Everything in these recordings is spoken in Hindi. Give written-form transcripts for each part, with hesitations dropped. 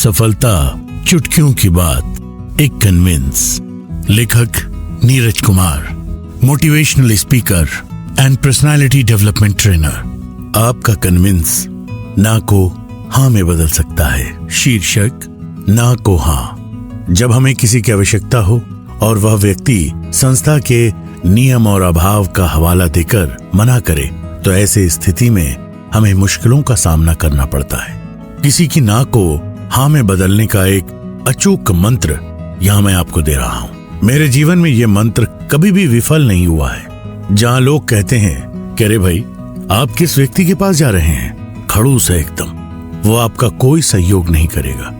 सफलता चुटकियों की बात, एक कन्विंस। लेखक Neeraj Kumar, motivational speaker and personality development trainer. आपका कन्विंस ना को हाँ में बदल सकता है। शीर्षक, ना को हाँ। जब हमें किसी की आवश्यकता हो और वह व्यक्ति संस्था के नियम और अभाव का हवाला देकर मना करे, तो ऐसे स्थिति में हमें मुश्किलों का सामना करना पड़ता है। किसी की ना को हाँ में बदलने का एक अचूक मंत्र यहाँ मैं आपको दे रहा हूँ। मेरे जीवन में ये मंत्र कभी भी विफल नहीं हुआ है। जहाँ लोग कहते हैं कि अरे भाई, आप किस व्यक्ति के पास जा रहे हैं, खड़ूस है एकदम, वो आपका कोई सहयोग नहीं करेगा,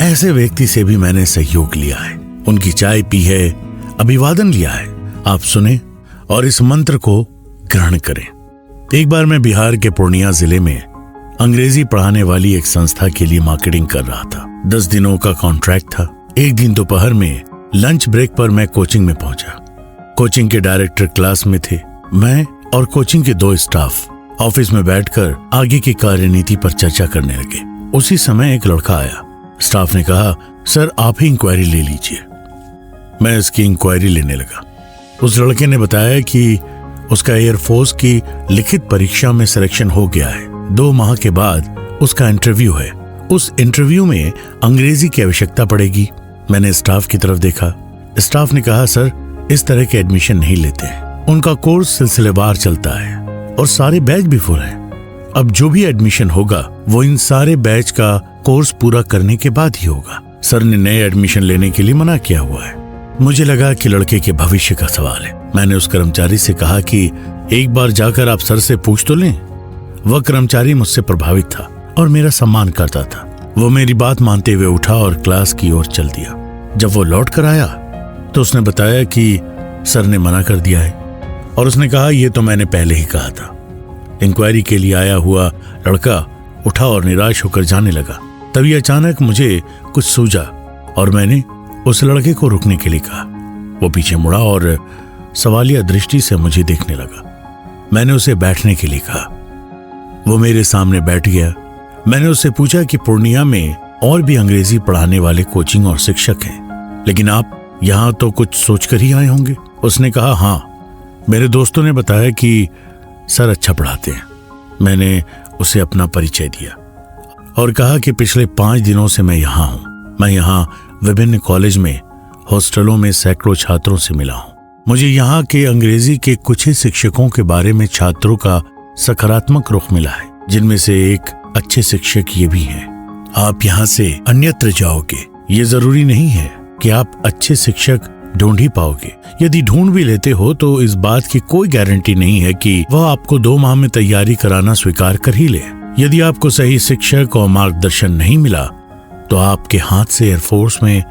ऐसे व्यक्ति से भी मैंने सहयोग लिया है, उनकी चाय पी है, अभिवादन लिया है। आप सुने और इस मंत्र को ग्रहण करें। एक बार मैं बिहार के पूर्णिया जिले में अंग्रेजी पढ़ाने वाली एक संस्था के लिए मार्केटिंग कर रहा था। 10 दिनों का कॉन्ट्रैक्ट था। एक दिन दोपहर में लंच ब्रेक पर मैं कोचिंग में पहुंचा। कोचिंग के डायरेक्टर क्लास में थे। मैं और कोचिंग के 2 स्टाफ ऑफिस में बैठकर आगे की कार्यनीति पर चर्चा करने लगे। उसी समय एक लड़का आया। स्टाफ ने कहा, सर आप ही इंक्वायरी ले लीजिए। मैं इसकी इंक्वायरी लेने लगा। उस लड़के ने बताया कि उसका एयरफोर्स की लिखित परीक्षा में सिलेक्शन हो गया है। 2 माह के बाद उसका इंटरव्यू है। उस इंटरव्यू में अंग्रेजी की आवश्यकता पड़ेगी। मैंने स्टाफ की तरफ देखा। स्टाफ ने कहा, सर इस तरह के एडमिशन नहीं लेते हैं, उनका कोर्स सिलसिलेवार चलता है और सारे बैच भी फुल हैं। अब जो भी एडमिशन होगा वो इन सारे बैच का कोर्स पूरा करने के बाद ही होगा। सर ने नए एडमिशन लेने के लिए मना किया हुआ है। मुझे लगा कि लड़के के भविष्य का सवाल है। मैंने उस कर्मचारी से कहा कि एक बार जाकर आप सर से पूछ तो लें। वह कर्मचारी मुझसे प्रभावित था और मेरा सम्मान करता था। वो मेरी बात मानते हुए उठा और क्लास की ओर चल दिया। जब वो लौट कर आया तो उसने बताया कि सर ने मना कर दिया है और उसने कहा, ये तो मैंने पहले ही कहा था। इंक्वायरी के लिए आया हुआ लड़का उठा और निराश होकर जाने लगा। तभी अचानक मुझे कुछ सूझा और मैंने उस लड़के को रुकने के लिए कहा। वो पीछे मुड़ा और सवालिया दृष्टि से मुझे देखने लगा। मैंने उसे बैठने के लिए कहा। वो मेरे सामने बैठ गया। मैंने उससे पूछा कि पूर्णिया में और भी अंग्रेजी पढ़ाने वाले कोचिंग और शिक्षक हैं, लेकिन आप यहाँ तो कुछ सोचकर ही आए होंगे। उसने कहा, हाँ, मेरे दोस्तों ने बताया कि सर अच्छा पढ़ाते हैं। मैंने उसे अपना परिचय दिया और कहा कि पिछले 5 दिनों से मैं यहाँ हूँ। मैं यहाँ विभिन्न कॉलेज में, हॉस्टलों में सैकड़ों छात्रों से मिला हूँ। मुझे यहाँ के अंग्रेजी के कुछ ही शिक्षकों के बारे में छात्रों का सकारात्मक रुख मिला है, जिनमें से एक अच्छे शिक्षक ये भी हैं। आप यहाँ से अन्यत्र जाओगे, ये जरूरी नहीं है कि आप अच्छे शिक्षक ढूंढ ही पाओगे। यदि ढूंढ भी लेते हो तो इस बात की कोई गारंटी नहीं है कि वह आपको 2 माह में तैयारी कराना स्वीकार कर ही ले। यदि आपको सही शिक्षक और मार्गदर्शन नहीं मिला तो आपके हाथ से एयरफोर्स में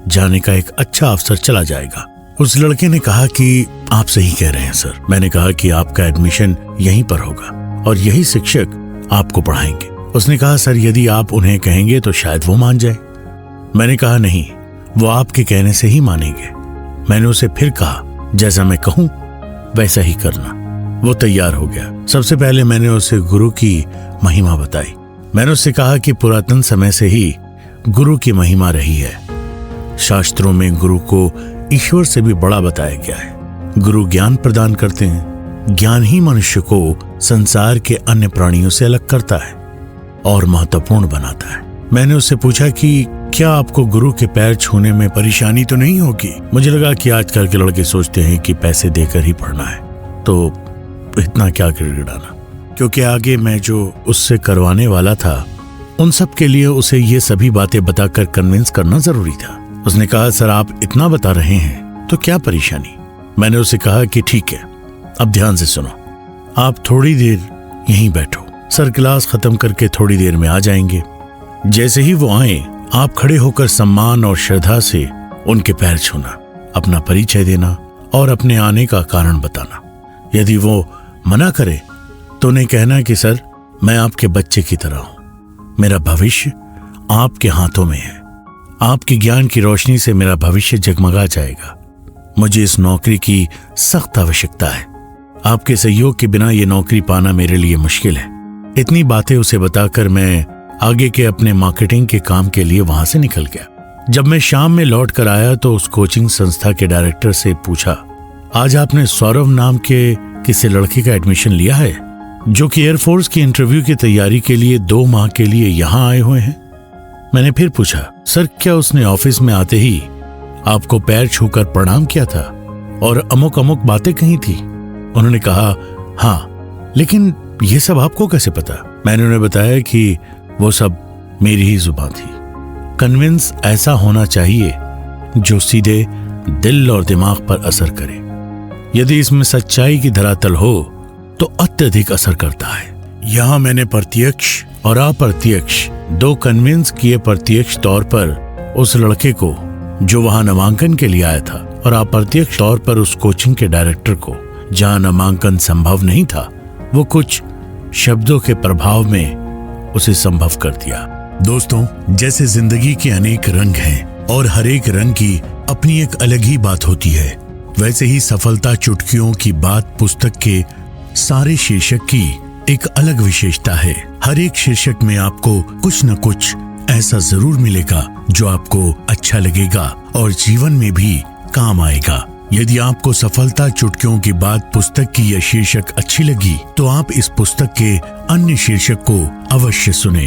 जाने का एक अच्छा अवसर चला जाएगा। उस लड़के ने कहा कि आप सही कह रहे हैं सर। मैंने कहा कि आपका एडमिशन यहीं पर होगा और यही शिक्षक आपको पढ़ाएंगे। उसने कहा, सर यदि आप उन्हें कहेंगे तो शायद वो मान जाए। मैंने कहा, नहीं, वो आपके कहने से ही मानेंगे। मैंने उसे फिर कहा, जैसा मैं कहूँ वैसा ही करना। वो तैयार हो गया। सबसे पहले मैंने उसे गुरु की महिमा बताई। मैंने उससे कहा कि पुरातन समय से ही गुरु की महिमा रही है। शास्त्रों में गुरु को ईश्वर से भी बड़ा बताया गया है। गुरु ज्ञान प्रदान करते हैं। ज्ञान ही मनुष्य को संसार के अन्य प्राणियों से अलग करता है और महत्वपूर्ण बनाता है। मैंने उससे पूछा कि क्या आपको गुरु के पैर छूने में परेशानी तो नहीं होगी? मुझे लगा कि आजकल के लड़के सोचते हैं कि पैसे देकर ही पढ़ना है, तो इतना क्या गिड़गिड़ाना। क्योंकि आगे मैं जो उससे करवाने वाला था, उन सब के लिए उसे ये सभी बातें बताकर कन्विंस करना जरूरी था। उसने कहा, सर आप इतना बता रहे हैं तो क्या परेशानी? मैंने उसे कहा कि ठीक है, अब ध्यान से सुनो। आप थोड़ी देर यहीं बैठो, सर क्लास खत्म करके थोड़ी देर में आ जाएंगे। जैसे ही वो आए, आप खड़े होकर सम्मान और श्रद्धा से उनके पैर छूना, अपना परिचय देना और अपने आने का कारण बताना। यदि वो मना करे तो उन्हें कहना कि सर मैं आपके बच्चे की तरह हूं, मेरा भविष्य आपके हाथों में है। आपके ज्ञान की रोशनी से मेरा भविष्य जगमगा जाएगा। मुझे इस नौकरी की सख्त आवश्यकता है। आपके सहयोग के बिना ये नौकरी पाना मेरे लिए मुश्किल है। इतनी बातें उसे बताकर मैं आगे के अपने मार्केटिंग के काम के लिए वहां से निकल गया। जब मैं शाम में लौट कर आया तो उस कोचिंग संस्था के डायरेक्टर से पूछा, आज आपने सौरभ नाम के किसी लड़के का एडमिशन लिया है जो कि एयरफोर्स की इंटरव्यू की तैयारी के लिए 2 माह के लिए यहाँ आए हुए हैं? मैंने फिर पूछा, सर क्या उसने ऑफिस में आते ही आपको पैर छूकर प्रणाम किया था और अमुक अमुक बातें कही थी? उन्होंने कहा, हाँ, लेकिन ये सब आपको कैसे पता? मैंने उन्हें बताया कि वो सब मेरी ही जुबान थी। कन्विंस ऐसा होना चाहिए जो सीधे दिल और दिमाग पर असर करे। यदि इसमें सच्चाई की धरातल हो तो अत्यधिक असर करता है। यहां मैंने प्रत्यक्ष और अप्रत्यक्ष 2 कन्विंस किए। प्रत्यक्ष तौर पर उस लड़के को जो वहां नामांकन के लिए आया था, और अप्रत्यक्ष तौर पर उस कोचिंग के डायरेक्टर को जहां नामांकन संभव नहीं था, वो कुछ शब्दों के प्रभाव में उसे संभव कर दिया। दोस्तों, जैसे जिंदगी के अनेक रंग हैं और हर एक रंग की अपनी एक अलग ही बात होती है, वैसे ही सफलता चुटकियों की बात पुस्तक के सारे शीर्षक की एक अलग विशेषता है। हर एक शीर्षक में आपको कुछ न कुछ ऐसा जरूर मिलेगा जो आपको अच्छा लगेगा और जीवन में भी काम आएगा। यदि आपको सफलता चुटकियों की बात पुस्तक की यह शीर्षक अच्छी लगी तो आप इस पुस्तक के अन्य शीर्षक को अवश्य सुने।